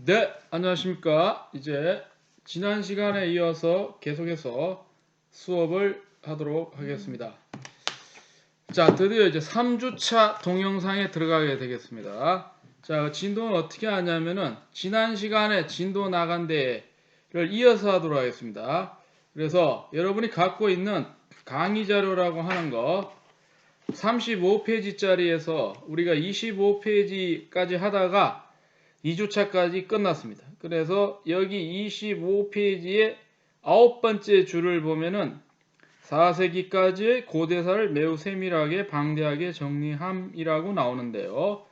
네, 안녕하십니까. 이제 지난 시간에 이어서 계속해서 수업을 하도록 하겠습니다. 자, 드디어 이제 3주차 동영상에 들어가게 되겠습니다. 자, 진도는 어떻게 하냐면은 지난 시간에 진도 나간 데를 이어서 하도록 하겠습니다. 그래서 여러분이 갖고 있는 강의 자료라고 하는 거 35페이지짜리에서 우리가 25페이지까지 하다가 2주차까지 끝났습니다. 그래서 여기 25페이지의 9번째 줄을 보면은 4세기까지의 고대사를 매우 세밀하게 방대하게 정리함이라고 나오는데요.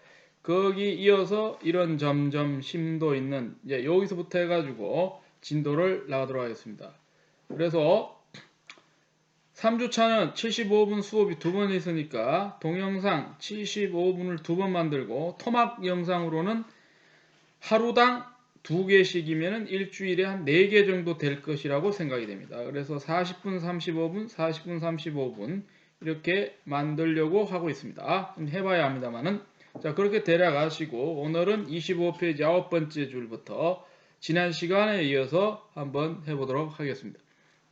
거기 이어서 이런 점점 심도 있는 이제 여기서부터 해가지고 진도를 나가도록 하겠습니다. 그래서 3주차는 75분 수업이 2번 있으니까 동영상 75분을 2번 만들고 토막 영상으로는 하루당 2개씩이면 일주일에 한 4개 정도 될 것이라고 생각이 됩니다. 그래서 40분 35분 40분 35분 이렇게 만들려고 하고 있습니다. 해봐야 합니다만은 자, 그렇게 데려가시고 오늘은 25페이지 9번째 줄부터 지난 시간에 이어서 한번 해보도록 하겠습니다.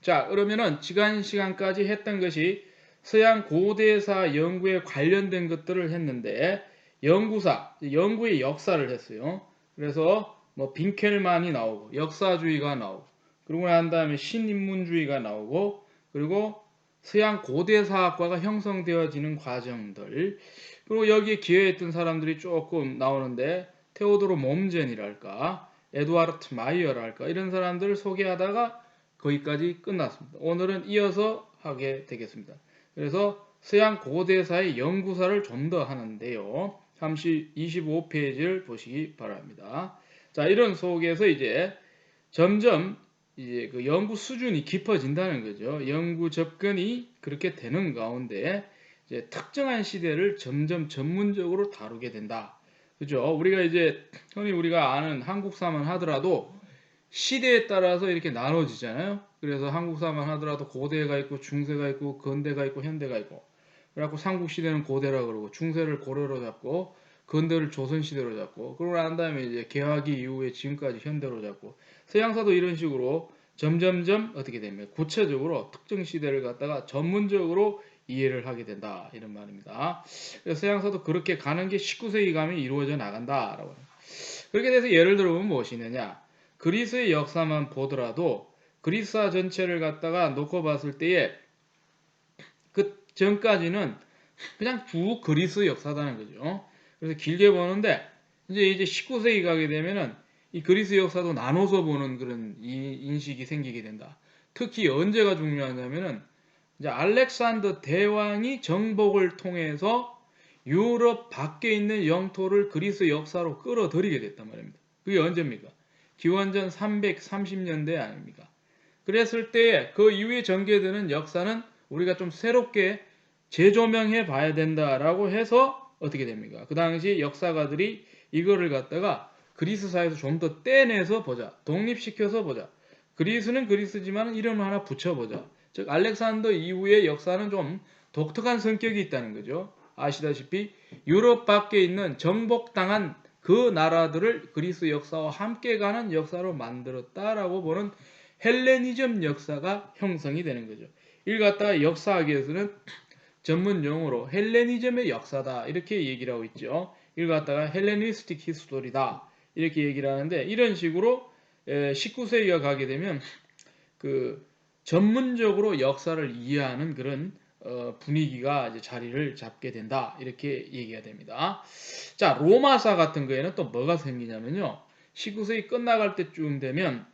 자, 그러면은 지난 시간까지 했던 것이 서양 고대사 연구에 관련된 것들을 했는데 연구의 역사를 했어요. 그래서 뭐 빈켈만이 나오고 역사주의가 나오고 그러고 난 다음에 신인문주의가 나오고 그리고 서양 고대사학과가 형성되어지는 과정들 그리고 여기에 기여했던 사람들이 조금 나오는데 테오도르 몬젠이랄까 에두아르트 마이어랄까 이런 사람들을 소개하다가 거기까지 끝났습니다. 오늘은 이어서 하게 되겠습니다. 그래서 서양 고대사의 연구사를 좀 더 하는데요. 25페이지를 보시기 바랍니다. 자, 이런 속에서 이제 점점 이제 그 연구 수준이 깊어진다는 거죠. 연구 접근이 그렇게 되는 가운데 이제 특정한 시대를 점점 전문적으로 다루게 된다. 그죠? 우리가 이제 흔히 우리가 아는 한국사만 하더라도 시대에 따라서 이렇게 나눠지잖아요. 그래서 한국사만 하더라도 고대가 있고 중세가 있고 근대가 있고 현대가 있고 그래갖고 삼국시대는 고대라 그러고 중세를 고려로 잡고 근대를 조선시대로 잡고 그러고 난 다음에 이제 개화기 이후에 지금까지 현대로 잡고 서양사도 이런 식으로 점점점 어떻게 됩니까? 구체적으로 특정 시대를 갖다가 전문적으로 이해를 하게 된다 이런 말입니다. 그래서 서양사도 그렇게 가는 게 19세기 가면 이루어져 나간다라고. 그렇게 돼서 예를 들어보면 무엇이 있느냐? 그리스의 역사만 보더라도 그리스화 전체를 갖다가 놓고 봤을 때에 그 전까지는 그냥 쭉 그리스 역사다는 거죠. 그래서 길게 보는데 이제 19세기 가게 되면은 이 그리스 역사도 나눠서 보는 그런 인식이 생기게 된다. 특히 언제가 중요하냐면은 이제 알렉산더 대왕이 정복을 통해서 유럽 밖에 있는 영토를 그리스 역사로 끌어들이게 됐단 말입니다. 그게 언제입니까? 기원전 330년대 아닙니까? 그랬을 때 그 이후에 전개되는 역사는 우리가 좀 새롭게 재조명해 봐야 된다라고 해서 어떻게 됩니까? 그 당시 역사가들이 이거를 갖다가 그리스사에서 좀 더 떼내서 보자. 독립시켜서 보자. 그리스는 그리스지만 이름을 하나 붙여보자. 즉 알렉산더 이후의 역사는 좀 독특한 성격이 있다는 거죠. 아시다시피 유럽 밖에 있는 정복당한 그 나라들을 그리스 역사와 함께 가는 역사로 만들었다라고 보는 헬레니즘 역사가 형성이 되는 거죠. 이를 갖다가 역사학에서는 전문 용어로 헬레니즘의 역사다 이렇게 얘기를 하고 있죠. 이걸 갖다가 헬레니스틱 히스토리다 이렇게 얘기를 하는데 이런 식으로 19세기가 가게 되면 그 전문적으로 역사를 이해하는 그런 분위기가 이제 자리를 잡게 된다 이렇게 얘기가 됩니다. 자, 로마사 같은 거에는 또 뭐가 생기냐면요. 19세기 끝나갈 때쯤 되면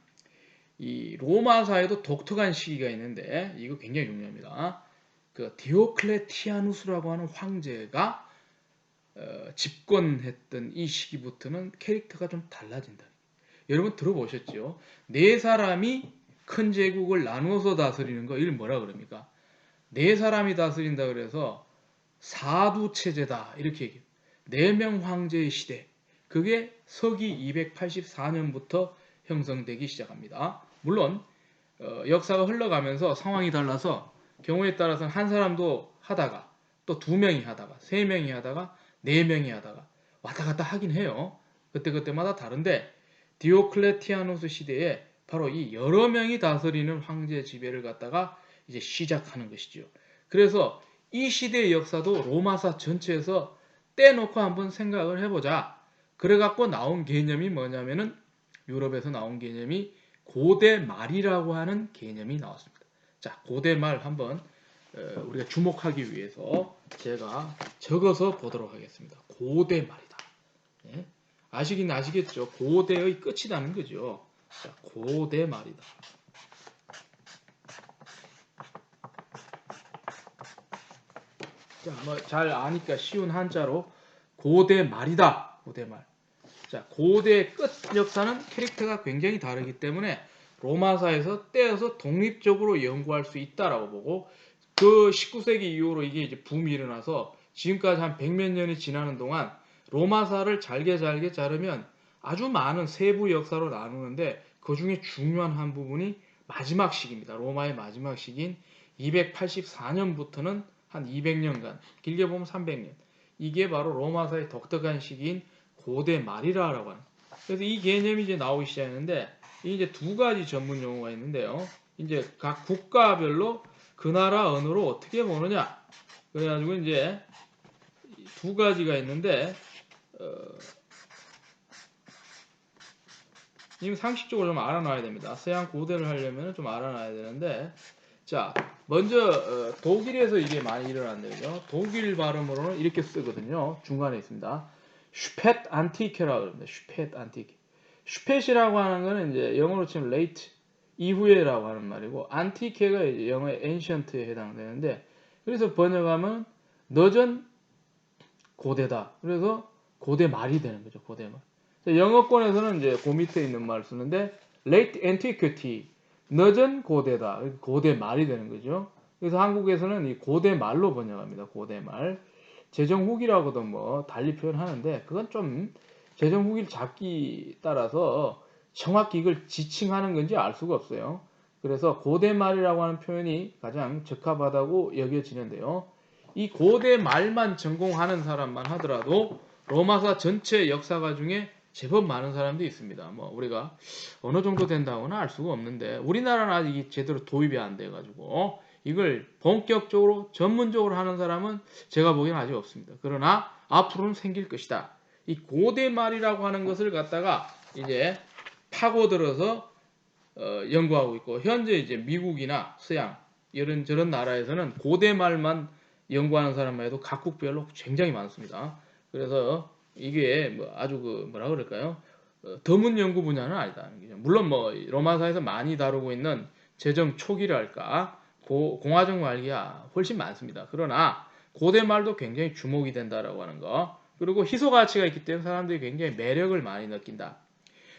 이 로마사에도 독특한 시기가 있는데 이거 굉장히 중요합니다. 그 디오클레티아누스라고 하는 황제가 집권했던 이 시기부터는 캐릭터가 좀 달라진다. 여러분 들어보셨죠? 네 사람이 큰 제국을 나누어서 다스리는 거 이걸 뭐라 그럽니까? 네 사람이 다스린다 그래서 사두 체제다 이렇게 얘기해요. 4명 황제의 시대. 그게 서기 284년부터 형성되기 시작합니다. 물론 역사가 흘러가면서 상황이 달라서 경우에 따라서는 한 사람도 하다가 또 2명이 하다가 3명이 하다가 4명이 하다가 왔다 갔다 하긴 해요. 그때그때마다 다른데 디오클레티아누스 시대에 바로 이 여러 명이 다스리는 황제 지배를 갖다가 이제 시작하는 것이죠. 그래서 이 시대의 역사도 로마사 전체에서 떼놓고 한번 생각을 해보자. 그래갖고 나온 개념이 뭐냐면은 유럽에서 나온 개념이 고대 말이라고 하는 개념이 나왔습니다. 자, 고대 말 한번 우리가 주목하기 위해서 제가 적어서 보도록 하겠습니다. 고대 말이다. 네? 아시긴 아시겠죠? 고대의 끝이라는 거죠. 자, 고대 말이다. 자, 뭐 잘 아니까 쉬운 한자로 고대 말이다. 고대 말. 자, 고대 끝 역사는 캐릭터가 굉장히 다르기 때문에 로마사에서 떼어서 독립적으로 연구할 수 있다라고 보고 그 19세기 이후로 이게 이제 붐이 일어나서 지금까지 한 100몇 년이 지나는 동안 로마사를 잘게 자르면 아주 많은 세부 역사로 나누는데 그 중에 중요한 한 부분이 마지막 시기입니다. 로마의 마지막 시기인 284년부터는 한 200년간, 길게 보면 300년. 이게 바로 로마사의 독특한 시기인 고대 말이라고 하는. 그래서 이 개념이 이제 나오기 시작했는데 이제 두 가지 전문 용어가 있는데요. 이제 각 국가별로 그 나라 언어로 어떻게 보느냐. 그래가지고 이제 두 가지가 있는데 이미 상식적으로 좀 알아놔야 됩니다. 서양 고대를 하려면 좀 알아놔야 되는데 자, 먼저 독일에서 이게 많이 일어난대요. 독일 발음으로는 이렇게 쓰거든요. 중간에 있습니다. 슈펫 안티케라고 합니다. 슈펫 안티케. 슈펫이라고 하는 거는 이제 영어로 치면 late 이후에라고 하는 말이고 안티케가 이제 영어의 ancient에 해당되는데 그래서 번역하면 늦은 고대다. 그래서 고대 말이 되는 거죠. 고대 말. 영어권에서는 이제 그 밑에 있는 말을 쓰는데 late antiquity 늦은 고대다. 고대 말이 되는 거죠. 그래서 한국에서는 이 고대 말로 번역합니다. 고대 말. 제정 후기라고도 뭐 달리 표현하는데 그건 좀 제정 후기를 잡기 따라서 정확히 이걸 지칭하는 건지 알 수가 없어요. 그래서 고대 말이라고 하는 표현이 가장 적합하다고 여겨지는데요. 이 고대 말만 전공하는 사람만 하더라도 로마사 전체 역사가 중에 제법 많은 사람도 있습니다. 뭐 우리가 어느 정도 된다고는 알 수가 없는데 우리나라는 아직 제대로 도입이 안 돼가지고 이걸 본격적으로 전문적으로 하는 사람은 제가 보기에는 아직 없습니다. 그러나 앞으로는 생길 것이다. 이 고대 말이라고 하는 것을 갖다가 이제 파고들어서 연구하고 있고 현재 이제 미국이나 서양 이런 저런 나라에서는 고대 말만 연구하는 사람만 해도 각국별로 굉장히 많습니다. 그래서 이게 뭐 아주 그 뭐라 그럴까요? 드문 연구 분야는 아니다. 물론 뭐 로마사에서 많이 다루고 있는 제정 초기랄까 공화정 말기야 훨씬 많습니다. 그러나 고대 말도 굉장히 주목이 된다라고 하는 거. 그리고 희소 가치가 있기 때문에 사람들이 굉장히 매력을 많이 느낀다.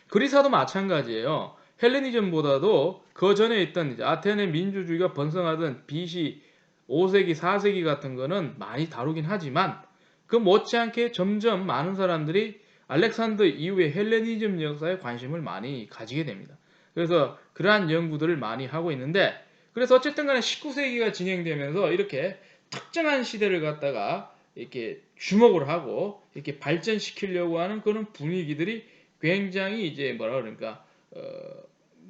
그리스도 마찬가지예요. 헬레니즘보다도 그 전에 있던 아테네 민주주의가 번성하던 BC 5세기, 4세기 같은 거는 많이 다루긴 하지만 그 못지않게 점점 많은 사람들이 알렉산더 이후의 헬레니즘 역사에 관심을 많이 가지게 됩니다. 그래서 그러한 연구들을 많이 하고 있는데 그래서 어쨌든 간에 19세기가 진행되면서 이렇게 특정한 시대를 갖다가 이렇게 주목을 하고 이렇게 발전시키려고 하는 그런 분위기들이 굉장히 이제 뭐라 그러니까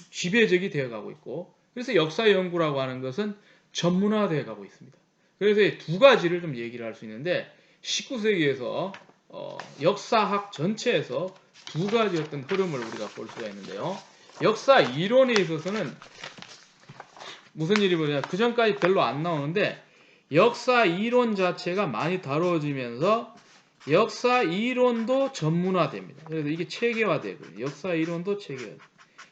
지배적이 되어 가고 있고 그래서 역사 연구라고 하는 것은 전문화되어 가고 있습니다. 그래서 두 가지를 좀 얘기를 할 수 있는데 19세기에서 역사학 전체에서 두 가지 어떤 흐름을 우리가 볼 수가 있는데요. 역사 이론에 있어서는 무슨 일이 뭐냐 그 전까지 별로 안 나오는데 역사 이론 자체가 많이 다루어지면서 역사 이론도 전문화됩니다. 그래서 이게 체계화되고 역사 이론도 체계화.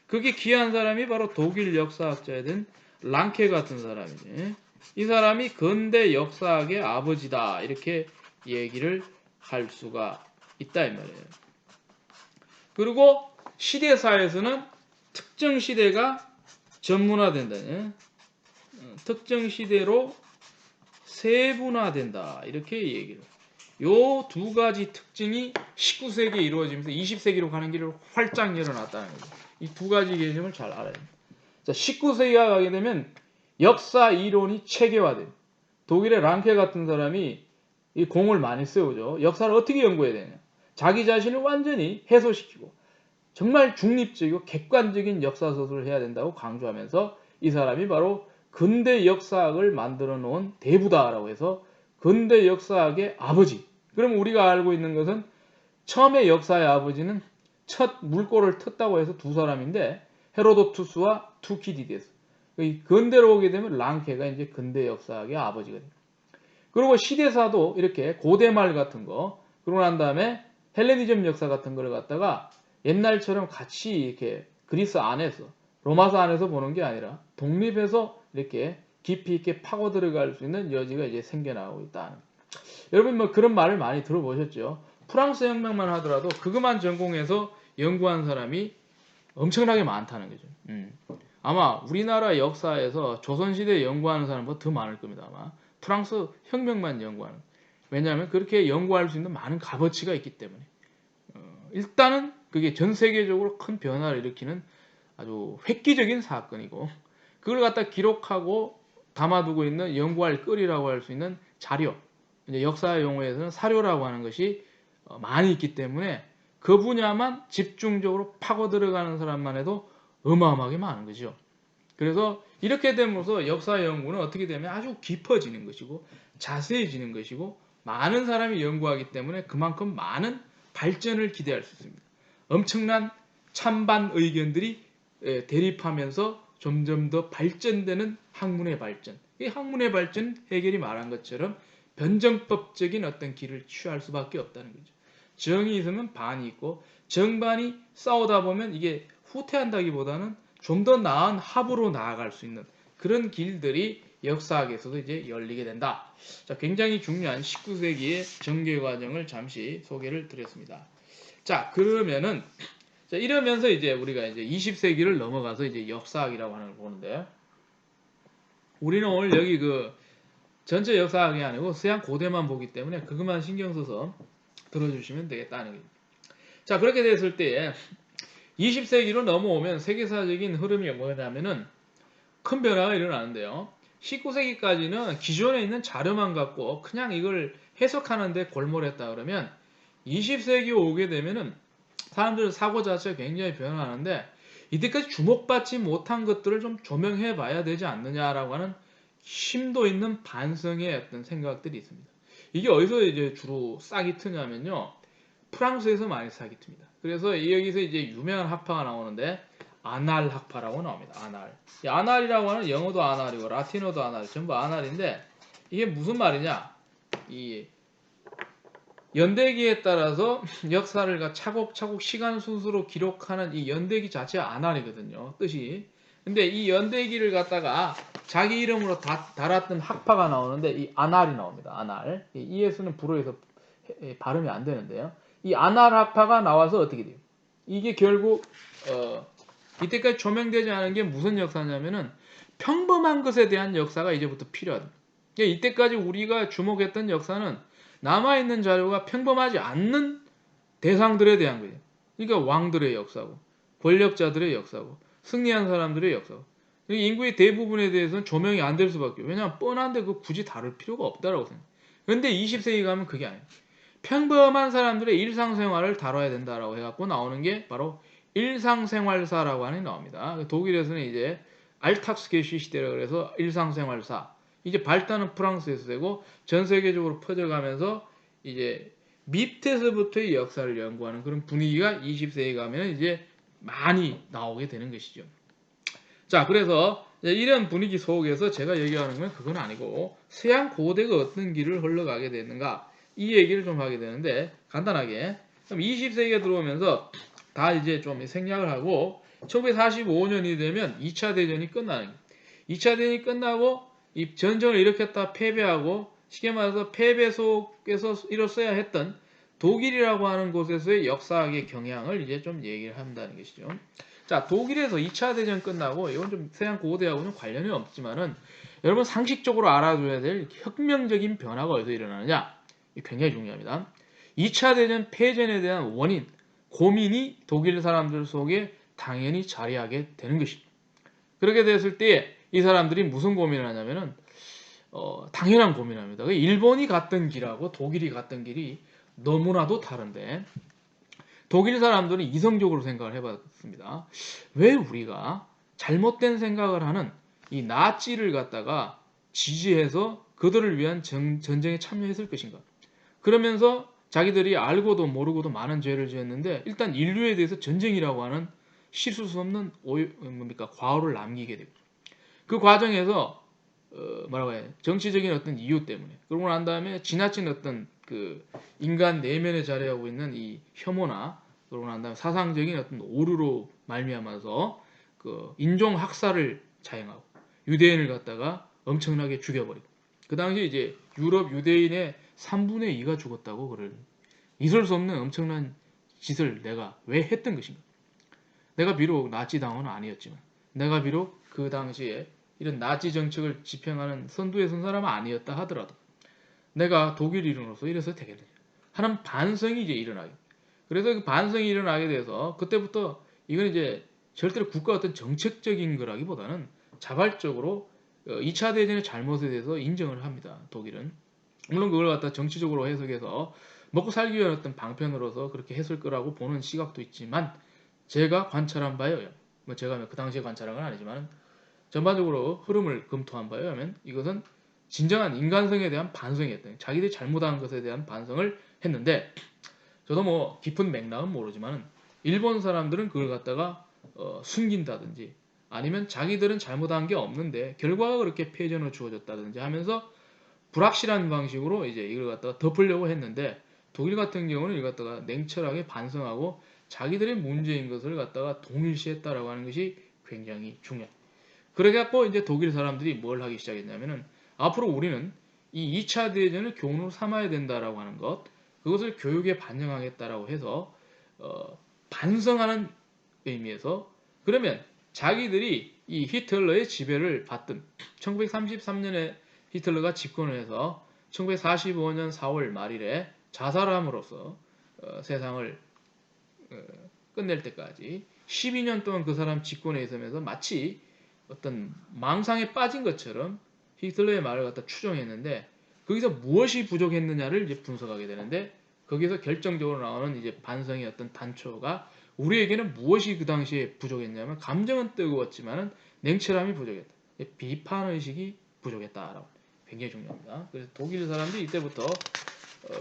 그게 귀한 사람이 바로 독일 역사학자인 랑케 같은 사람이지. 이 사람이 근대 역사학의 아버지다 이렇게 얘기를 할 수가 있다 이 말이에요. 그리고 시대사에서는 특정 시대가 전문화된다. 특정 시대로 세분화된다 이렇게 얘기를. 요 두 가지 특징이 19세기에 이루어지면서 20세기로 가는 길을 활짝 열어놨다는 거죠. 이 두 가지 개념을 잘 알아야 됩니다. 자, 19세기가 가게 되면 역사 이론이 체계화돼요. 독일의 랑케 같은 사람이 이 공을 많이 세우죠. 역사를 어떻게 연구해야 되냐. 자기 자신을 완전히 해소시키고 정말 중립적이고 객관적인 역사서술을 해야 된다고 강조하면서 이 사람이 바로 근대 역사학을 만들어 놓은 대부다라고 해서 근대 역사학의 아버지. 그럼 우리가 알고 있는 것은 처음에 역사의 아버지는 첫 물꼬를 텄다고 해서 두 사람인데 헤로도투스와 투키디데스. 근대로 오게 되면 랑케가 이제 근대 역사학의 아버지거든요. 그리고 시대사도 이렇게 고대말 같은 거, 그러고 난 다음에 헬레니즘 역사 같은 걸 갖다가 옛날처럼 같이 이렇게 그리스 안에서, 로마서 안에서 보는 게 아니라 독립해서 이렇게 깊이 있게 파고 들어갈 수 있는 여지가 이제 생겨나고 있다는. 여러분 뭐 그런 말을 많이 들어보셨죠? 프랑스 혁명만 하더라도 그것만 전공해서 연구한 사람이 엄청나게 많다는 거죠. 아마 우리나라 역사에서 조선시대 연구하는 사람보다 더 많을 겁니다. 아마 프랑스 혁명만 연구하는. 왜냐하면 그렇게 연구할 수 있는 많은 값어치가 있기 때문에. 일단은 그게 전 세계적으로 큰 변화를 일으키는 아주 획기적인 사건이고, 그걸 갖다 기록하고 담아두고 있는 연구할 거리라고 할 수 있는 자료, 이제 역사 용어에서는 사료라고 하는 것이 많이 있기 때문에 그 분야만 집중적으로 파고 들어가는 사람만 해도 어마어마하게 많은 거죠. 그래서 이렇게 됨으로써 역사 연구는 어떻게 되면 아주 깊어지는 것이고 자세해지는 것이고 많은 사람이 연구하기 때문에 그만큼 많은 발전을 기대할 수 있습니다. 엄청난 찬반 의견들이 대립하면서 점점 더 발전되는 학문의 발전. 이 학문의 발전, 해결이 말한 것처럼 변정법적인 어떤 길을 취할 수밖에 없다는 거죠. 정이 있으면 반이 있고 정반이 싸우다 보면 이게 후퇴한다기보다는 좀 더 나은 합으로 나아갈 수 있는 그런 길들이 역사학에서도 이제 열리게 된다. 자, 굉장히 중요한 19세기의 전개 과정을 잠시 소개를 드렸습니다. 자, 그러면은 자, 이러면서 이제 우리가 이제 20세기를 넘어가서 이제 역사학이라고 하는 걸 보는데요. 우리는 오늘 여기 그 전체 역사학이 아니고 서양 고대만 보기 때문에 그것만 신경 써서 들어주시면 되겠다는 거예요. 자, 그렇게 됐을 때 20세기로 넘어오면 세계사적인 흐름이 뭐냐면은 큰 변화가 일어나는데요. 19세기까지는 기존에 있는 자료만 갖고 그냥 이걸 해석하는데 골몰했다 그러면 20세기 오게 되면은 사람들 사고 자체가 굉장히 변화하는데 이때까지 주목받지 못한 것들을 좀 조명해 봐야 되지 않느냐라고 하는 심도 있는 반성의 어떤 생각들이 있습니다. 이게 어디서 이제 주로 싹이 트냐면요. 프랑스에서 많이 싹이 틉니다. 그래서 여기서 이제 유명한 학파가 나오는데 아날 학파라고 나옵니다. 아날. 이 아날이라고 하는 영어도 아날이고 라틴어도 아날, 전부 아날인데 이게 무슨 말이냐? 이 연대기에 따라서 역사를 차곡차곡 시간 순서로 기록하는 이 연대기 자체가 아날이거든요. 뜻이. 근데 이 연대기를 갖다가 자기 이름으로 달았던 학파가 나오는데 이 아날이 나옵니다. 아날. 이 ES는 불어에서 발음이 안 되는데요. 이 아날 학파가 나와서 어떻게 돼요? 이게 결국 이때까지 조명되지 않은 게 무슨 역사냐면은 평범한 것에 대한 역사가 이제부터 필요하다. 그러니까 이때까지 우리가 주목했던 역사는 남아있는 자료가 평범하지 않는 대상들에 대한 거예요. 그러니까 왕들의 역사고 권력자들의 역사고 승리한 사람들의 역사고 인구의 대부분에 대해서는 조명이 안 될 수밖에 없어요. 왜냐하면 뻔한데 그 굳이 다룰 필요가 없다라고 생각해요. 그런데 20세기 가면 그게 아니에요. 평범한 사람들의 일상생활을 다뤄야 된다라고 해갖고 나오는 게 바로 일상생활사라고 하는 게 나옵니다. 독일에서는 이제 알탁스게시 시대라고 해서 일상생활사. 이제 발단은 프랑스에서 되고 전 세계적으로 퍼져가면서 이제 밑에서부터의 역사를 연구하는 그런 분위기가 20세기 가면 이제 많이 나오게 되는 것이죠. 자, 그래서 이런 분위기 속에서 제가 얘기하는 건 그건 아니고 서양 고대가 어떤 길을 흘러가게 됐는가 이 얘기를 좀 하게 되는데 간단하게 그럼 20세기에 들어오면서 다 이제 좀 생략을 하고 1945년이 되면 2차 대전이 끝나는 거예요. 2차 대전이 끝나고 이 전쟁을 일으켰다 패배하고 쉽게 말해서 패배 속에서 일었어야 했던 독일이라고 하는 곳에서의 역사학의 경향을 이제 좀 얘기를 한다는 것이죠. 자, 독일에서 2차 대전 끝나고 이건 좀 서양 고대하고는 관련이 없지만은 여러분 상식적으로 알아줘야 될 혁명적인 변화가 어디서 일어나느냐? 이게 굉장히 중요합니다. 2차 대전 패전에 대한 원인, 고민이 독일 사람들 속에 당연히 자리하게 되는 것입니다. 그렇게 됐을 때 이 사람들이 무슨 고민을 하냐면은 당연한 고민을 합니다. 일본이 갔던 길하고 독일이 갔던 길이 너무나도 다른데 독일 사람들은 이성적으로 생각을 해봤습니다. 왜 우리가 잘못된 생각을 하는 이 나치를 갖다가 지지해서 그들을 위한 전쟁에 참여했을 것인가? 그러면서 자기들이 알고도 모르고도 많은 죄를 지었는데 일단 인류에 대해서 전쟁이라고 하는 씻을 수 없는 과오를 남기게 되고 그 과정에서 뭐라고 해 정치적인 어떤 이유 때문에 그러고 난 다음에 지나친 어떤 그 인간 내면에 자리하고 있는 이 혐오나 그러고 난 다음에 사상적인 어떤 오류로 말미암아서 그 인종 학살을 자행하고 유대인을 갖다가 엄청나게 죽여버리고 그 당시 이제 유럽 유대인의 3분의 2가 죽었다고 그럴 있을 수 없는 엄청난 짓을 내가 왜 했던 것인가? 내가 비록 나치 당원은 아니었지만 내가 비록 그 당시에 이런 나치 정책을 집행하는 선두에 선 사람은 아니었다 하더라도 내가 독일 일원으로서 이래서 되겠느냐 하는 반성이 이제 일어나게. 그래서 그 반성이 일어나게 돼서 그때부터 이건 이제 절대로 국가 어떤 정책적인 거라기보다는 자발적으로 2차 대전의 잘못에 대해서 인정을 합니다. 독일은. 물론 그걸 갖다 정치적으로 해석해서 먹고 살기 위한 어떤 방편으로서 그렇게 했을 거라고 보는 시각도 있지만 제가 관찰한 바에 의하면 뭐 제가 그 당시에 관찰한 건 아니지만 전반적으로 흐름을 검토한 바에 의하면 이것은 진정한 인간성에 대한 반성이었던 자기들이 잘못한 것에 대한 반성을 했는데 저도 뭐 깊은 맥락은 모르지만 일본 사람들은 그걸 갖다가 숨긴다든지 아니면 자기들은 잘못한 게 없는데 결과가 그렇게 폐전을 주어졌다든지 하면서 불확실한 방식으로 이제 이걸 갖다가 덮으려고 했는데 독일 같은 경우는 이걸 갖다가 냉철하게 반성하고 자기들의 문제인 것을 갖다가 동일시했다라고 하는 것이 굉장히 중요해요. 그래갖고 이제 독일 사람들이 뭘 하기 시작했냐면은 앞으로 우리는 이 2차 대전을 교훈으로 삼아야 된다라고 하는 것 그것을 교육에 반영하겠다라고 해서 반성하는 의미에서 그러면 자기들이 이 히틀러의 지배를 받던 1933년에 히틀러가 집권을 해서 1945년 4월 말일에 자살함으로써 세상을 끝낼 때까지 12년 동안 그 사람 집권에 있으면서 마치 어떤 망상에 빠진 것처럼 히틀러의 말을 갖다 추정했는데 거기서 무엇이 부족했느냐를 이제 분석하게 되는데 거기서 결정적으로 나오는 이제 반성의 어떤 단초가 우리에게는 무엇이 그 당시에 부족했냐면 감정은 뜨거웠지만은 냉철함이 부족했다. 비판 의식이 부족했다라고 굉장히 중요합니다. 그래서 독일 사람들이 이때부터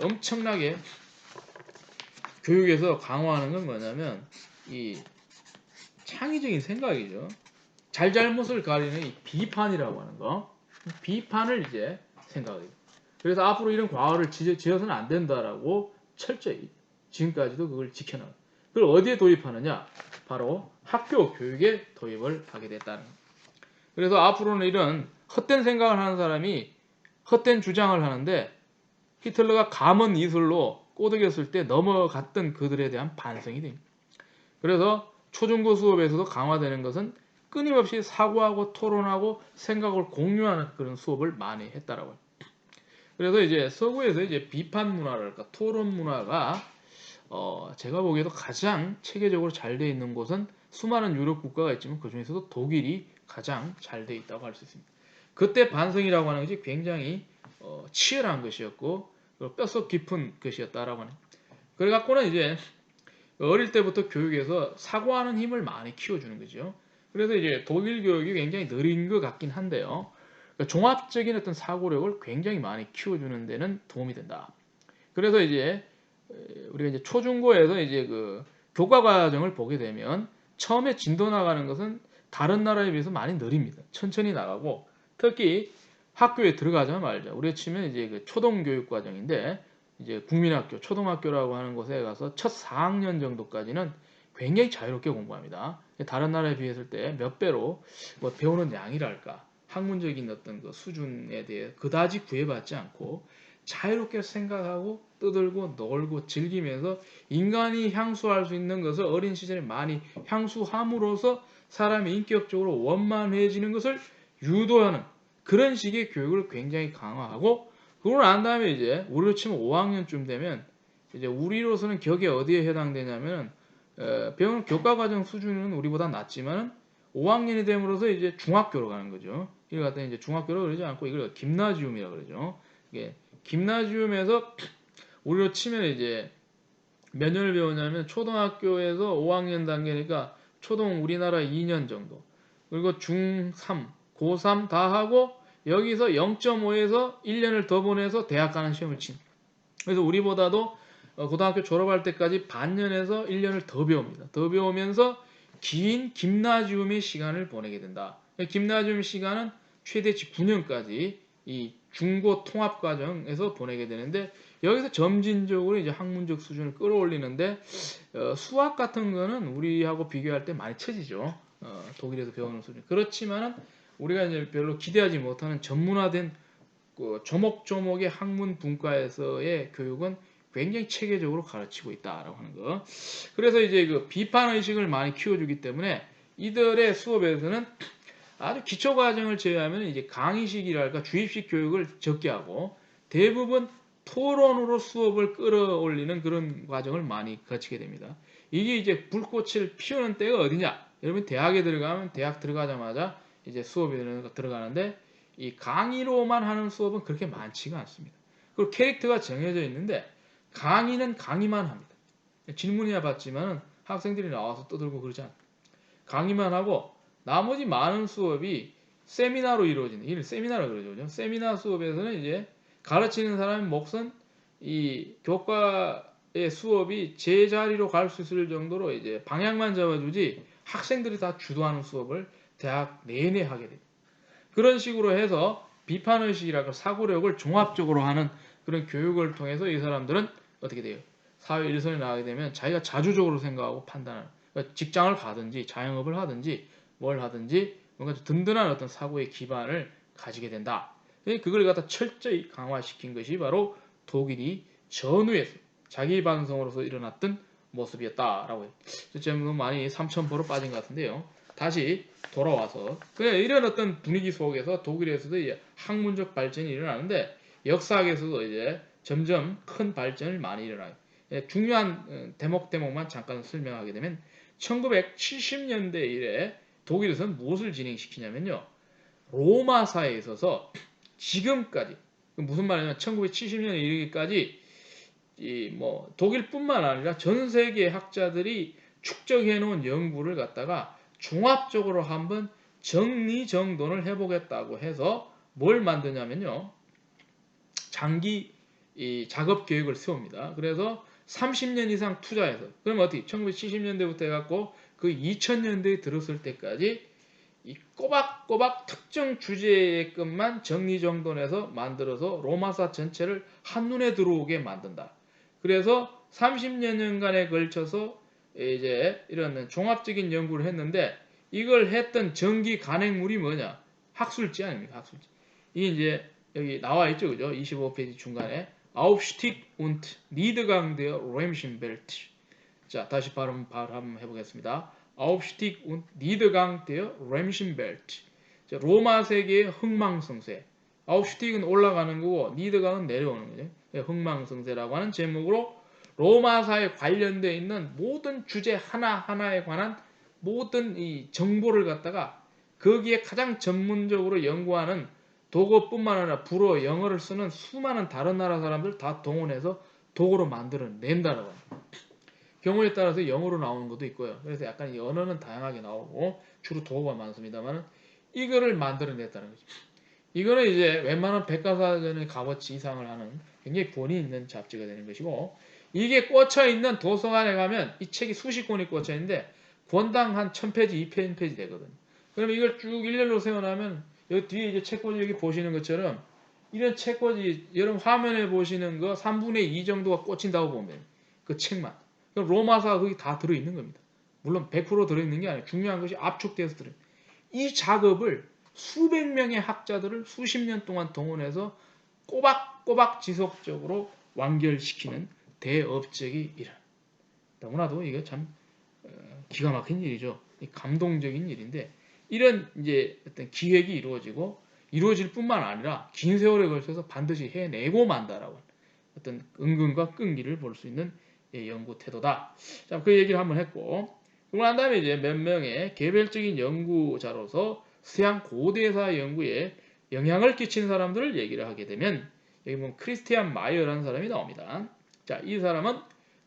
엄청나게 교육에서 강화하는 건 뭐냐면 이 창의적인 생각이죠. 잘잘못을 가리는 이 비판이라고 하는 거. 비판을 이제 생각해요. 그래서 앞으로 이런 과오를 지어서는 안 된다라고 철저히 지금까지도 그걸 지켜나가요. 그걸 어디에 도입하느냐? 바로 학교 교육에 도입을 하게 됐다는 거예요. 그래서 앞으로는 이런 헛된 생각을 하는 사람이 헛된 주장을 하는데 히틀러가 감언 이술로 꼬드겼을 때 넘어갔던 그들에 대한 반성이 됩니다. 그래서 초중고 수업에서도 강화되는 것은 끊임없이 사고하고 토론하고 생각을 공유하는 그런 수업을 많이 했다라고 해요. 그래서 이제 서구에서 이제 비판 문화랄까 토론 문화가 제가 보기에도 가장 체계적으로 잘 되어 있는 곳은 수많은 유럽 국가가 있지만 그 중에서도 독일이 가장 잘 되어 있다고 할 수 있습니다. 그때 반성이라고 하는 것이 굉장히 치열한 것이었고 뼛속 깊은 것이었다라고 하는. 그래갖고는 이제 어릴 때부터 교육에서 사고하는 힘을 많이 키워주는 거죠. 그래서 이제 독일 교육이 굉장히 느린 것 같긴 한데요. 그러니까 종합적인 어떤 사고력을 굉장히 많이 키워주는 데는 도움이 된다. 그래서 이제 우리가 이제 초중고에서 이제 그 교과 과정을 보게 되면 처음에 진도 나가는 것은 다른 나라에 비해서 많이 느립니다. 천천히 나가고 특히 학교에 들어가자마자 우리가 치면 이제 그 초등교육 과정인데 이제 국민학교, 초등학교라고 하는 곳에 가서 첫 4학년 정도까지는 굉장히 자유롭게 공부합니다. 다른 나라에 비했을 때 몇 배로 뭐 배우는 양이랄까 학문적인 어떤 그 수준에 대해 그다지 구애받지 않고 자유롭게 생각하고 떠들고 놀고 즐기면서 인간이 향수할 수 있는 것을 어린 시절에 많이 향수함으로써 사람이 인격적으로 원만해지는 것을 유도하는 그런 식의 교육을 굉장히 강화하고 그러고 난 다음에 이제 우리로 치면 5학년쯤 되면 이제 우리로서는 격이 어디에 해당되냐면 배우는 교과과정 수준은 우리보다 낮지만 5학년이 됨으로써 이제 중학교로 가는 거죠. 이걸 갖다 이제 중학교로 그러지 않고 이걸 김나지움이라고 그러죠. 이게 김나지움에서 우리로 치면 이제 몇 년을 배우냐면 초등학교에서 5학년 단계니까 초등 우리나라 2년 정도. 그리고 중3, 고3 다 하고 여기서 0.5에서 1년을 더 보내서 대학 가는 시험을 친. 그래서 우리보다도 고등학교 졸업할 때까지 반년에서 1년을 더 배웁니다. 더 배우면서 긴 김나지움의 시간을 보내게 된다. 김나지움 시간은 최대치 9년까지 이 중고 통합 과정에서 보내게 되는데 여기서 점진적으로 이제 학문적 수준을 끌어올리는데 수학 같은 거는 우리하고 비교할 때 많이 처지죠. 독일에서 배우는 수준. 그렇지만은 우리가 이제 별로 기대하지 못하는 전문화된 그 조목조목의 학문 분과에서의 교육은 굉장히 체계적으로 가르치고 있다라고 하는 거. 그래서 이제 그 비판 의식을 많이 키워주기 때문에 이들의 수업에서는 아주 기초 과정을 제외하면 이제 강의식이랄까 주입식 교육을 적게 하고 대부분 토론으로 수업을 끌어올리는 그런 과정을 많이 거치게 됩니다. 이게 이제 불꽃을 피우는 때가 어디냐? 여러분 대학에 들어가면 대학 들어가자마자 이제 수업에 들어가는데 이 강의로만 하는 수업은 그렇게 많지가 않습니다. 그리고 캐릭터가 정해져 있는데 강의는 강의만 합니다. 질문이야 받지만 학생들이 나와서 떠들고 그러지 않아요. 강의만 하고 나머지 많은 수업이 세미나로 이루어지는 이를 세미나라고 그러죠. 세미나 수업에서는 이제 가르치는 사람의 몫은 이 교과의 수업이 제자리로 갈 수 있을 정도로 이제 방향만 잡아주지 학생들이 다 주도하는 수업을 대학 내내 하게 됩니다. 그런 식으로 해서 비판의식이라고 사고력을 종합적으로 하는 그런 교육을 통해서 이 사람들은 어떻게 돼요? 사회 일선에 나가게 되면 자기가 자주적으로 생각하고 판단하는 그러니까 직장을 가든지 자영업을 하든지 뭘 하든지 뭔가 든든한 어떤 사고의 기반을 가지게 된다. 그걸 갖다 철저히 강화시킨 것이 바로 독일이 전후에서 자기 반성으로서 일어났던 모습이었다라고 해요. 지금 많이 삼천포로 빠진 것 같은데요. 다시 돌아와서 이런 어떤 분위기 속에서 독일에서도 이제 학문적 발전이 일어나는데 역사학에서도 이제 점점 큰 발전을 많이 일어나요. 중요한 대목만 잠깐 설명하게 되면 1970년대 이래 독일에서는 무엇을 진행시키냐면요. 로마사에 있어서 지금까지 무슨 말이냐면 1970년에 이르기까지 뭐 독일뿐만 아니라 전 세계 학자들이 축적해 놓은 연구를 갖다가 종합적으로 한번 정리정돈을 해보겠다고 해서 뭘 만드냐면요. 장기 작업 계획을 세웁니다. 그래서 30년 이상 투자해서 그럼 어떻게 1970년대부터 해갖고 그 2000년대에 들었을 때까지 이 꼬박꼬박 특정 주제의 것만 정리정돈해서 만들어서 로마사 전체를 한눈에 들어오게 만든다. 그래서 30년간에 걸쳐서 이제 이런 종합적인 연구를 했는데 이걸 했던 전기 간행물이 뭐냐? 학술지 아닙니까? 학술지. 이게 이제 여기 나와 있죠, 그죠? 25페이지 중간에 Aufstieg und Niedergang der Römischen Welt. 자, 다시 발음 한번 해보겠습니다. Aufstieg und Niedergang der Römischen Welt. 자, 로마 세계의 흥망성쇠. Aufstieg은 올라가는 거고 Niedergang은 내려오는 거죠. 흥망성쇠라고 하는 제목으로 로마사에 관련되어 있는 모든 주제 하나하나에 관한 모든 이 정보를 갖다가 거기에 가장 전문적으로 연구하는 독어뿐만 아니라 불어, 영어를 쓰는 수많은 다른 나라 사람들 다 동원해서 독어로 만들어낸다라고 합니다. 경우에 따라서 영어로 나오는 것도 있고요. 그래서 약간 이 언어는 다양하게 나오고 주로 독어가 많습니다만 이거를 만들어냈다는 거죠. 이거는 이제 웬만한 백과사전의 값어치 이상을 하는 굉장히 권위 있는 잡지가 되는 것이고 이게 꽂혀있는 도서관에 가면 이 책이 수십 권이 꽂혀있는데 권당 한 1000페이지, 2000페이지 되거든요. 그럼 이걸 쭉 일렬로 세워놓으면 여기 뒤에 이제 책꽂이 여기 보시는 것처럼 이런 책꽂이 여러분 화면에 보시는 거 3분의 2 정도가 꽂힌다고 보면 그 책만 그럼 로마사가 거기 다 들어있는 겁니다. 물론 100% 들어있는 게 아니에요. 중요한 것이 압축돼서 들어있는 이 작업을 수백 명의 학자들을 수십 년 동안 동원해서 꼬박꼬박 지속적으로 완결시키는 대업적이 일어납니다. 너무나도 이게 참 기가 막힌 일이죠. 감동적인 일인데 이런 이제 어떤 기획이 이루어지고 이루어질 뿐만 아니라 긴 세월에 걸쳐서 반드시 해내고 만다라고 어떤 은근과 끈기를 볼 수 있는 연구 태도다. 자, 그 얘기를 한번 했고 그러고 난 다음에 이제 몇 명의 개별적인 연구자로서 서양 고대사 연구에 영향을 끼친 사람들을 얘기를 하게 되면 여기 보면 크리스티안 마이어라는 사람이 나옵니다. 자, 이 사람은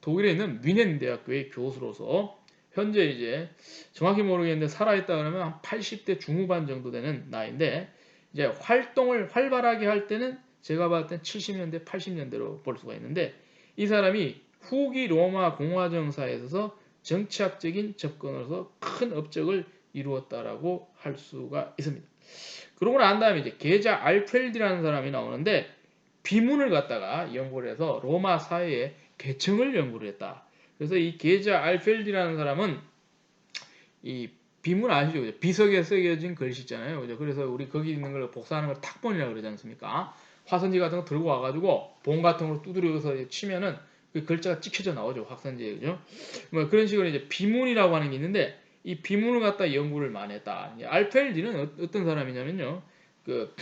독일에 있는 뮌헨 대학교의 교수로서 현재 이제 정확히 모르겠는데 살아있다 그러면 한 80대 중후반 정도 되는 나이인데 이제 활동을 활발하게 할 때는 제가 봤을 땐 70년대, 80년대로 볼 수가 있는데 이 사람이 후기 로마 공화정사에 있어서 정치학적인 접근으로서 큰 업적을 이루었다라고 할 수가 있습니다. 그러고 난 다음에 이제 계자 알펠디라는 사람이 나오는데 비문을 갖다가 연구를 해서 로마 사회의 계층을 연구를 했다. 그래서 이 계자 알펠디라는 사람은 이 비문 아시죠? 그죠? 비석에 새겨진 글씨 있잖아요. 그죠? 그래서 우리 거기 있는 걸 복사하는 걸 탁본이라고 그러지 않습니까? 화선지 같은 거 들고 와가지고 봉 같은 걸로 두드려서 치면은 그 글자가 찍혀져 나오죠. 확선지에. 그죠? 뭐 그런 식으로 이제 비문이라고 하는 게 있는데 이 비문을 갖다 연구를 많이 했다. 알펠디는 어떤 사람이냐면요. 그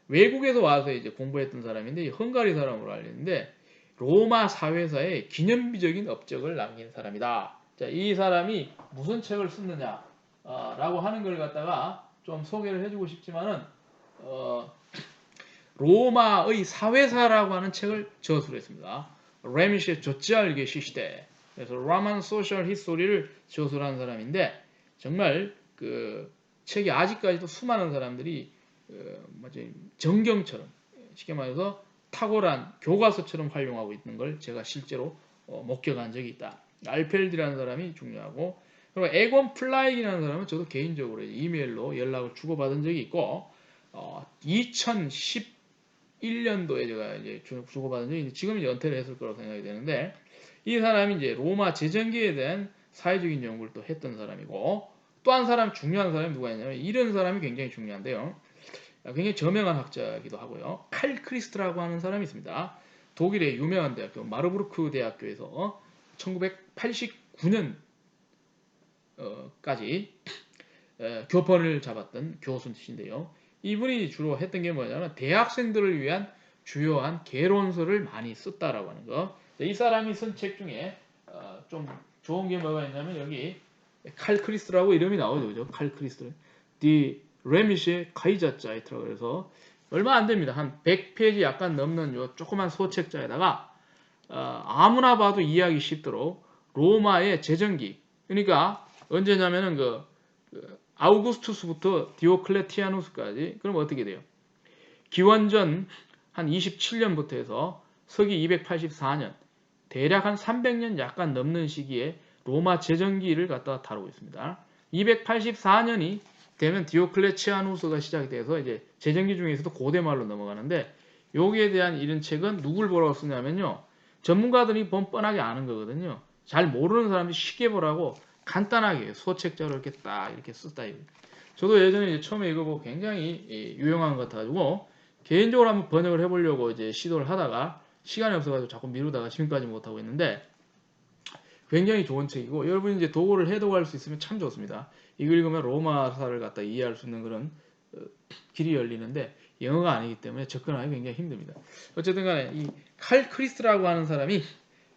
외국에서 와서 이제 공부했던 사람인데 헝가리 사람으로 알리는데 로마 사회사에 기념비적인 업적을 남긴 사람이다. 자, 이 사람이 무슨 책을 썼느냐라고 하는 걸 갖다가 좀 소개를 해주고 싶지만은 로마의 사회사라고 하는 책을 저술을 했습니다. 레미시의 조치알게 시시대. 그래서 로만 소셜 히스토리를 저술한 사람인데 정말 그 책이 아직까지도 수많은 사람들이 정경처럼 쉽게 말해서 탁월한 교과서처럼 활용하고 있는 걸 제가 실제로 목격한 적이 있다. 알펠디라는 사람이 중요하고 그리고 에곤 플라이기라는 사람은 저도 개인적으로 이메일로 연락을 주고받은 적이 있고 2011년도에 제가 이제 주고받은 적이 있는데 지금 이제 은퇴를 했을 거라고 생각이 되는데 이 사람이 이제 로마 제정기에 대한 사회적인 연구를 또 했던 사람이고 또 한 사람 중요한 사람이 누가 있냐면 이런 사람이 굉장히 중요한데요. 굉장히 저명한 학자이기도 하고요. 칼 크리스트라고 하는 사람이 있습니다. 독일의 유명한 대학교 마르부르크 대학교에서 1989년까지 교pon을 잡았던 교수인데요. 이분이 주로 했던 게 뭐냐면 대학생들을 위한 주요한 개론서를 많이 썼다라고 하는 거. 이 사람이 쓴 책 중에 좀 좋은 게 뭐가 있냐면 여기 칼 크리스트라고 이름이 나오죠. 그죠? 칼 크리스트. 디 레미시의 카이자짜이트라고 그래서 얼마 안 됩니다. 한 100페이지 약간 넘는 요 조그만 소책자에다가 아무나 봐도 이해하기 쉽도록 로마의 제정기 그러니까 언제냐면은 그 아우구스투스부터 디오클레티아누스까지 그럼 어떻게 돼요? 기원전 한 27년부터 해서 서기 284년 대략 한 300년 약간 넘는 시기에 로마 제정기를 갖다가 다루고 있습니다. 284년이 되면 디오클레치아누스가 시작이 돼서 이제 제정기 중에서도 고대말로 넘어가는데 여기에 대한 이런 책은 누굴 보라고 쓰냐면요. 전문가들이 보면 뻔하게 아는 거거든요. 잘 모르는 사람들이 쉽게 보라고 간단하게 소책자로 이렇게 딱 이렇게 썼다. 저도 예전에 이제 처음에 이거 보고 굉장히 유용한 것 같아가지고 개인적으로 한번 번역을 해보려고 이제 시도를 하다가 시간이 없어가지고 자꾸 미루다가 지금까지 못하고 있는데 굉장히 좋은 책이고 여러분이 이제 도구를 해독할 수 있으면 참 좋습니다. 이걸 읽으면 로마사를 갖다 이해할 수 있는 그런 길이 열리는데 영어가 아니기 때문에 접근하기 굉장히 힘듭니다. 어쨌든 간에 이 칼 크리스트라고 하는 사람이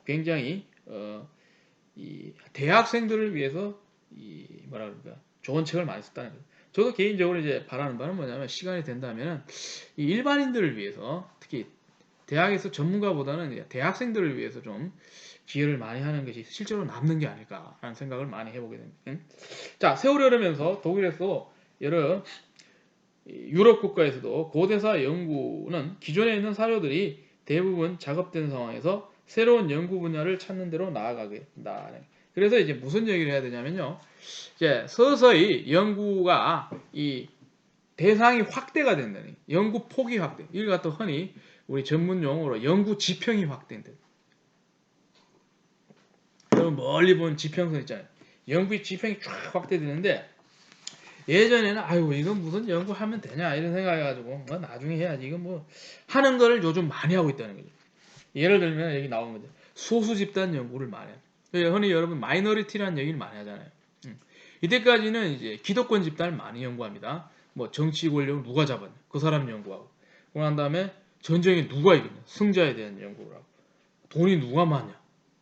굉장히 이 대학생들을 위해서 이 뭐라 그럴까 좋은 책을 많이 썼다는 거예요. 저도 개인적으로 이제 바라는 바는 뭐냐면 시간이 된다면은 이 일반인들을 위해서 특히 대학에서 전문가보다는 대학생들을 위해서 좀 기여를 많이 하는 것이 실제로 남는 게 아닐까라는 생각을 많이 해보게 됩니다. 자, 세월이 흐르면서 독일에서 여러 유럽 국가에서도 고대사 연구는 기존에 있는 사료들이 대부분 작업된 상황에서 새로운 연구 분야를 찾는 대로 나아가게 된다. 그래서 이제 무슨 얘기를 해야 되냐면요. 이제 서서히 연구가 이 대상이 확대가 된다니. 연구 폭이 확대. 이걸 갖다 흔히 우리 전문 용어로 연구 지평이 확대된다. 여러분 멀리 보는 지평선 있잖아요. 연구의 지평이 쫙 확대되는데 예전에는 아유 이건 무슨 연구하면 되냐 이런 생각해가지고 뭐 나중에 해야지 이건 뭐 하는 거를 요즘 많이 하고 있다는 거죠. 예를 들면 여기 나오는 거죠. 소수 집단 연구를 많이 해요. 흔히 여러분 마이너리티라는 얘기를 많이 하잖아요. 이때까지는 이제 기득권 집단을 많이 연구합니다. 뭐 정치 권력을 누가 잡았냐 그 사람 연구하고 그런 다음에 전쟁에 누가 이겼냐 승자에 대한 연구를 하고 돈이 누가 많냐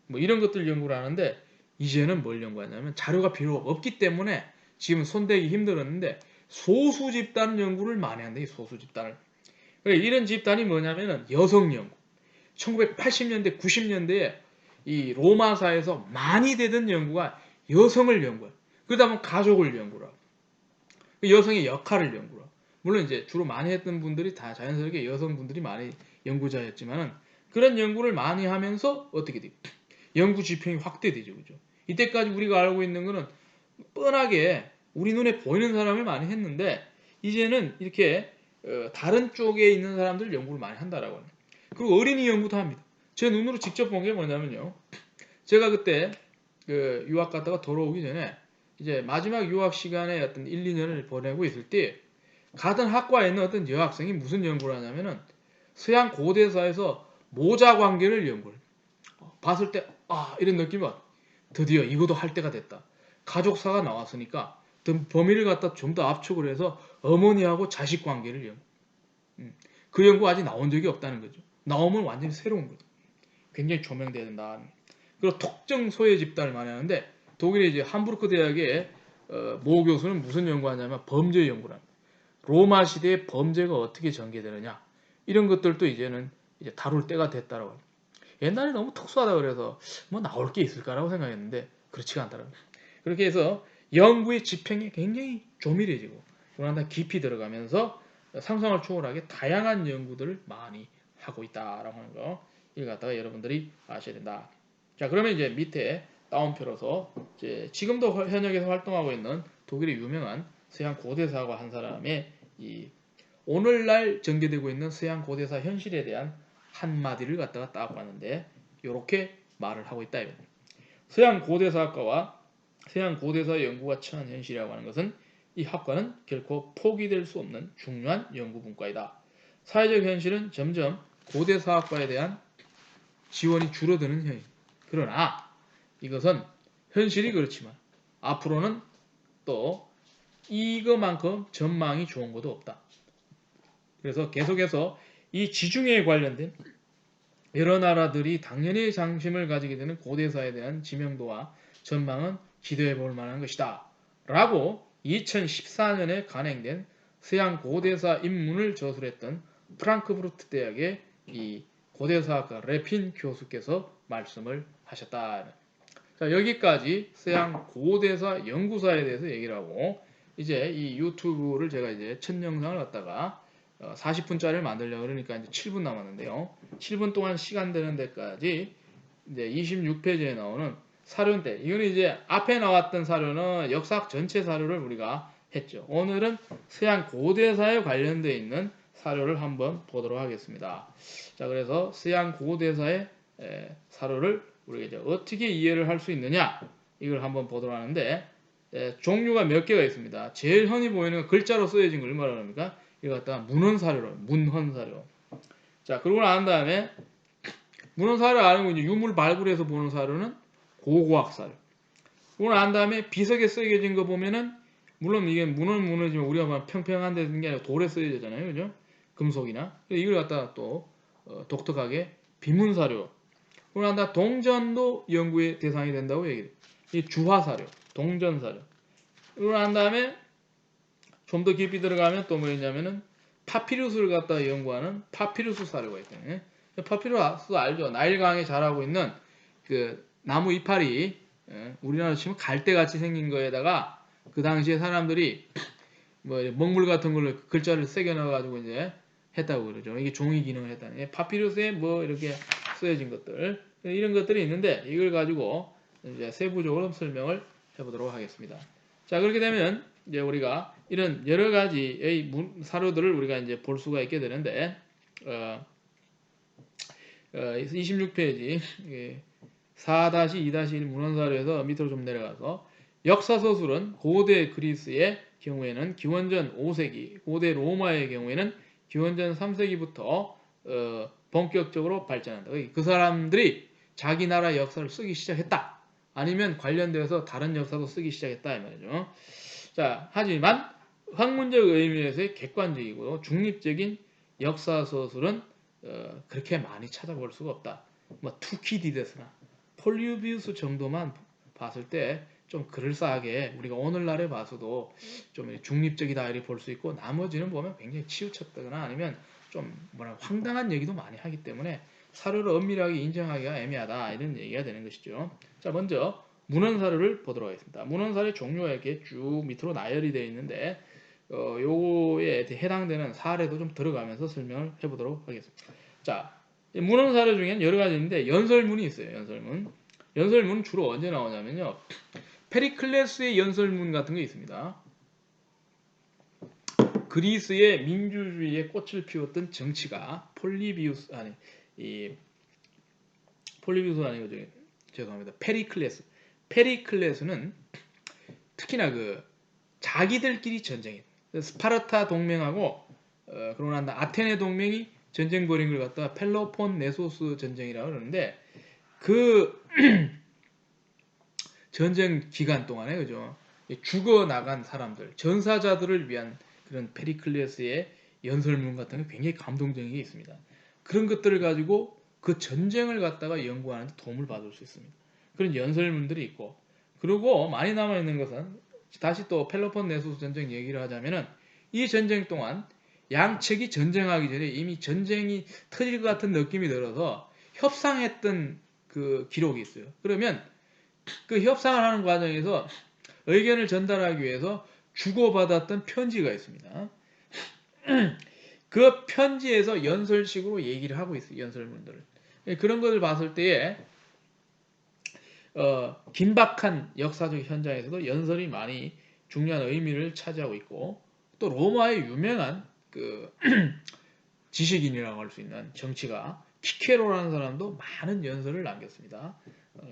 뭐 이런 것들 연구를 하는데 이제는 뭘 연구하냐면 자료가 필요 없기 때문에 지금 손대기 힘들었는데 소수 집단 연구를 많이 한다. 이 소수 집단을. 이런 집단이 뭐냐면은 여성 연구. 1980년대, 90년대에 이 로마사에서 많이 되던 연구가 여성을 연구해요. 그러다 보면 가족을 연구하고 여성의 역할을 연구하고 물론 이제 주로 많이 했던 분들이 다 자연스럽게 여성분들이 많이 연구자였지만은 그런 연구를 많이 하면서 어떻게 돼요? 연구 지평이 확대되죠. 그죠? 이때까지 우리가 알고 있는 거는 뻔하게 우리 눈에 보이는 사람을 많이 했는데 이제는 이렇게 다른 쪽에 있는 사람들 연구를 많이 한다라고 합니다. 그리고 어린이 연구도 합니다. 제 눈으로 직접 본 게 뭐냐면요. 제가 그때 유학 갔다가 돌아오기 전에 이제 마지막 유학 시간에 어떤 1, 2년을 보내고 있을 때 가던 학과에 있는 어떤 여학생이 무슨 연구를 하냐면은 서양 고대사에서 모자 관계를 연구를 봤을 때 이런 느낌이 왔. 드디어 이것도 할 때가 됐다. 가족사가 나왔으니까 범위를 갖다 좀 더 압축을 해서 어머니하고 자식 관계를 연구. 그 연구 아직 나온 적이 없다는 거죠. 나오면 완전히 새로운 거죠. 굉장히 조명돼야 된다. 그리고 특정 소외 집단을 많이 하는데 독일의 이제 함부르크 대학의 모 교수는 무슨 연구하냐면 범죄 연구를 합니다. 로마 시대의 범죄가 어떻게 전개되느냐 이런 것들도 이제는 이제 다룰 때가 됐다라고 합니다. 옛날에 너무 특수하다 그래서 뭐 나올 게 있을까라고 생각했는데 그렇지가 않더라고요. 그렇게 해서 연구의 지평이 굉장히 조밀해지고 그러나 깊이 들어가면서 상상을 초월하게 다양한 연구들을 많이 하고 있다라고 하는 거 이걸 갖다가 여러분들이 아셔야 된다. 자 그러면 이제 밑에 따옴표로서 이제 지금도 현역에서 활동하고 있는 독일의 유명한 서양 고대사가 한 사람의 이 오늘날 전개되고 있는 서양 고대사 현실에 대한 한마디를 갖다가 딱 봤는데 이렇게 말을 하고 있다. 서양 고대사학과와 서양 고대사 연구가 처한 현실이라고 하는 것은 이 학과는 결코 포기될 수 없는 중요한 연구 분과이다. 사회적 현실은 점점 고대사학과에 대한 지원이 줄어드는 현실. 그러나 이것은 현실이 그렇지만 앞으로는 또 이거만큼 전망이 좋은 것도 없다. 그래서 계속해서 이 지중해에 관련된 여러 나라들이 당연히 관심을 가지게 되는 고대사에 대한 지명도와 전망은 기대해 볼 만한 것이다. 라고 2014년에 간행된 서양 고대사 입문을 저술했던 프랑크푸르트 대학의 이 고대사학과 레핀 교수께서 말씀을 하셨다. 자, 여기까지 서양 고대사 연구사에 대해서 얘기를 하고 이제 이 유튜브를 제가 이제 첫 영상을 갖다가 40분짜리를 만들려고 그러니까 이제 7분 남았는데요. 7분 동안 시간 되는 데까지 이제 26페이지에 나오는 사료인데 이거는 이제 앞에 나왔던 사료는 역사학 전체 사료를 우리가 했죠. 오늘은 서양 고대사에 관련되어 있는 사료를 한번 보도록 하겠습니다. 자, 그래서 서양 고대사의 사료를 우리가 이제 어떻게 이해를 할 수 있느냐 이걸 한번 보도록 하는데 종류가 몇 개가 있습니다. 제일 흔히 보이는 글자로 쓰여진 걸 뭐라 그럽니까? 이거 갖다가 문헌사료로 문헌사료. 자, 그러고 난 다음에 문헌사료 아니고 이제 유물 발굴해서 보는 사료는 고고학사료. 그러고 난 다음에 비석에 쓰여진 거 보면은 물론 이게 문헌이지만 우리가 막 평평한 데 있는 게 아니라 돌에 쓰여졌잖아요, 그죠? 금속이나 이걸 갖다가 또 독특하게 비문사료. 그러고 난 다음에 동전도 연구의 대상이 된다고 얘기해요. 이 주화사료, 동전사료. 그러고 난 다음에 좀 더 깊이 들어가면 또 뭐 있냐면은 파피루스를 갖다 연구하는 파피루스 사료가 있거든요. 파피루스 알죠? 나일강에 자라고 있는 그 나무 이파리, 우리나라로 치면 갈대같이 생긴 거에다가 그 당시에 사람들이 뭐 먹물 같은 걸로 글자를 새겨 넣어가지고 이제 했다고 그러죠. 이게 종이 기능을 했다는. 파피루스에 뭐 이렇게 쓰여진 것들 이런 것들이 있는데 이걸 가지고 이제 세부적으로 설명을 해보도록 하겠습니다. 자, 그렇게 되면 이제 우리가 이런 여러 가지의 사료들을 우리가 이제 볼 수가 있게 되는데 26페이지 4-2-1 문헌사료에서 밑으로 좀 내려가서 역사서술은 고대 그리스의 경우에는 기원전 5세기, 고대 로마의 경우에는 기원전 3세기부터 본격적으로 발전한다. 그 사람들이 자기 나라 역사를 쓰기 시작했다. 아니면 관련돼서 다른 역사도 쓰기 시작했다 이 말이죠. 자, 하지만 학문적 의미에서의 객관적이고 중립적인 역사서술은 그렇게 많이 찾아볼 수가 없다. 뭐 투키디데스나 폴리비우스 정도만 봤을 때 좀 그럴싸하게 우리가 오늘날에 봐서도 좀 중립적이다 이렇게 볼 수 있고 나머지는 보면 굉장히 치우쳤다거나 아니면 좀 뭐라 황당한 얘기도 많이 하기 때문에 사료를 엄밀하게 인정하기가 애매하다 이런 얘기가 되는 것이죠. 자, 먼저 문헌 사료를 보도록 하겠습니다. 문헌 사료 종류가 이렇게 쭉 밑으로 나열이 되어 있는데 요거에 해당되는 사례도 좀 들어가면서 설명을 해보도록 하겠습니다. 자, 문헌 사료 중에는 여러 가지 있는데 연설문이 있어요. 연설문. 연설문은 주로 언제 나오냐면요. 페리클레스의 연설문 같은 게 있습니다. 그리스의 민주주의의 꽃을 피웠던 정치가 폴리비우스 아니고 죄송합니다. 페리클레스는 특히나 그 자기들끼리 전쟁해. 스파르타 동맹하고 그러고 난 다음 아테네 동맹이 전쟁 벌인 걸 갖다가 펠로폰네소스 전쟁이라고 그러는데 그 전쟁 기간 동안에 그죠? 죽어 나간 사람들, 전사자들을 위한 그런 페리클레스의 연설문 같은 게 굉장히 감동적인 게 있습니다. 그런 것들을 가지고 그 전쟁을 갖다가 연구하는 데 도움을 받을 수 있습니다. 그런 연설문들이 있고 그리고 많이 남아 있는 것은 다시 또 펠로폰네소스 전쟁 얘기를 하자면은 이 전쟁 동안 양측이 전쟁하기 전에 이미 전쟁이 터질 것 같은 느낌이 들어서 협상했던 그 기록이 있어요. 그러면 그 협상을 하는 과정에서 의견을 전달하기 위해서 주고받았던 편지가 있습니다. 그 편지에서 연설식으로 얘기를 하고 있어요. 연설문들을. 그런 것을 봤을 때에 긴박한 역사적 현장에서도 연설이 많이 중요한 의미를 차지하고 있고 또 로마의 유명한 그 지식인이라고 할 수 있는 정치가 키케로라는 사람도 많은 연설을 남겼습니다.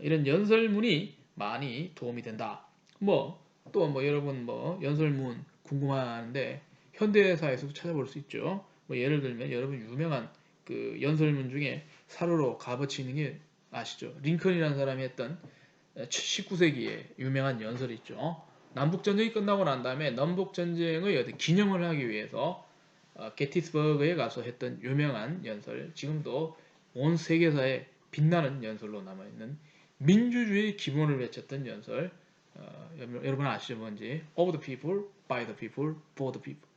이런 연설문이 많이 도움이 된다. 또 여러분 연설문 궁금한데 현대사에서도 찾아볼 수 있죠. 예를 들면 여러분 유명한 그 연설문 중에 사료로 값어치는 게 아시죠? 링컨이라는 사람이 했던 19세기에 유명한 연설이 있죠. 남북전쟁이 끝나고 난 다음에 남북전쟁의 기념을 하기 위해서 게티스버그에 가서 했던 유명한 연설, 지금도 온 세계사에 빛나는 연설로 남아있는 민주주의의 기본을 외쳤던 연설, 여러분 아시죠? 뭔지? Of the people, by the people, for the people.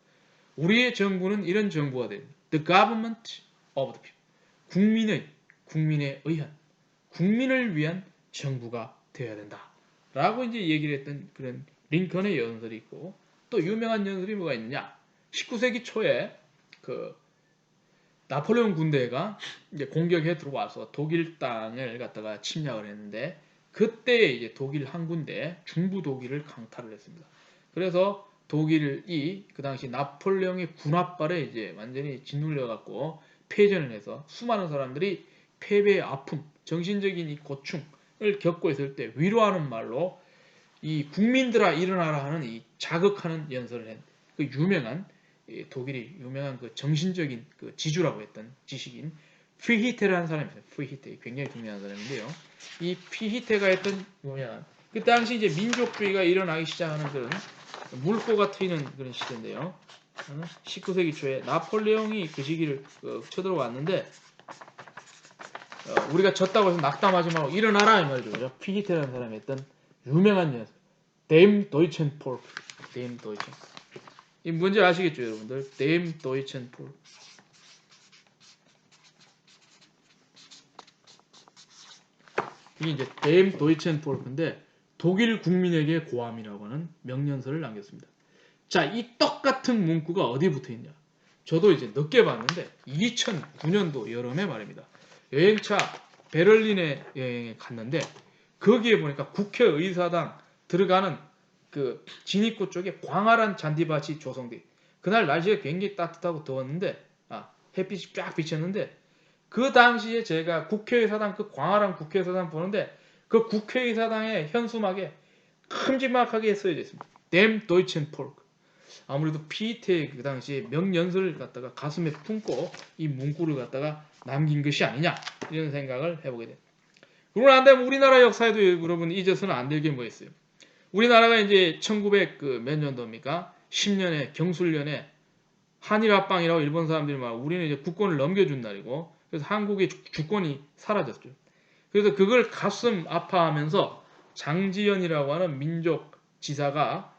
우리의 정부는 이런 정부가 됩니다. The government of the people. 국민에 의한, 국민을 위한 정부가 되어야 된다. 라고 이제 얘기를 했던 그런 링컨의 연설이 있고 또 유명한 연설이 뭐가 있느냐? 19세기 초에 그 나폴레옹 군대가 이제 공격해 들어와서 독일 땅을 갖다가 침략을 했는데 그때 이제 독일 한 군대 중부 독일을 강탈을 했습니다. 그래서 독일이 그 당시 나폴레옹의 군합발에 이제 완전히 짓눌려 갖고 패전을 해서 수많은 사람들이 패배의 아픔, 정신적인 이 고충을 겪고 있을 때 위로하는 말로 이 국민들아 일어나라 하는 이 자극하는 연설을 한 그 유명한 독일이 유명한 그 정신적인 그 지주라고 했던 지식인 피히테라는 사람이 있어요. 피히테 굉장히 중요한 사람인데요. 이 피히테가 했던 유명한 그 당시 이제 민족주의가 일어나기 시작하는 그런 물꼬가 트이는 그런 시대인데요. 19세기 초에 나폴레옹이 그 시기를 쳐들어왔는데 우리가 졌다고 해서 낙담하지 말고 일어나라 이 말이죠. 피히테라는 사람이 했던 유명한 연설. Dem Deutschen Volk. Dem Deutschen. 이 뭔지 아시겠죠, 여러분들? Dem Deutschen Volk. 이게 이제 Dem Deutschen Volk인데 독일 국민에게 고함이라고 하는 명연설을 남겼습니다. 자, 이 똑같은 문구가 어디 붙어 있냐? 저도 이제 늦게 봤는데 2009년도 여름에 말입니다. 여행차 베를린에 여행에 갔는데 거기에 보니까 국회의사당 들어가는 그 진입구 쪽에 광활한 잔디밭이 조성돼. 그날 날씨가 굉장히 따뜻하고 더웠는데 햇빛이 쫙 비쳤는데 그 당시에 제가 국회의사당 그 광활한 국회의사당 보는데 그 국회의사당의 현수막에 큼지막하게 써져 있습니다. Dem Deutschen Volk. 아무래도 피히테의 그 당시에 명연설을 갖다가 가슴에 품고 이 문구를 갖다가 남긴 것이 아니냐 이런 생각을 해보게 됩니다. 그러고 난 다음에 우리나라 역사에도 여러분 잊어서는 안 될 게 뭐 있어요? 우리나라가 이제 1900 그 몇 년도입니까? 10년에 경술년에 한일합방이라고 일본 사람들이 막 우리는 이제 국권을 넘겨준 날이고 그래서 한국의 주권이 사라졌죠. 그래서 그걸 가슴 아파하면서 장지연이라고 하는 민족 지사가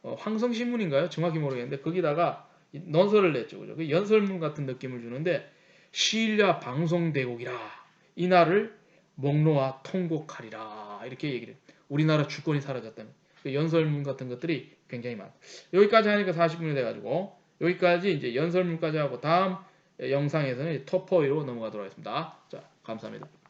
황성신문인가요? 정확히 모르겠는데 거기다가 논설을 냈죠. 그죠? 그 연설문 같은 느낌을 주는데 시일야 방송대국이라 이 날을 목놓아 통곡하리라 이렇게 얘기를 해요. 우리나라 주권이 사라졌다는 연설문 같은 것들이 굉장히 많아요. 여기까지 하니까 40분이 돼가지고 여기까지 이제 연설문까지 하고 다음 영상에서는 토포이로 넘어가도록 하겠습니다. 자, 감사합니다.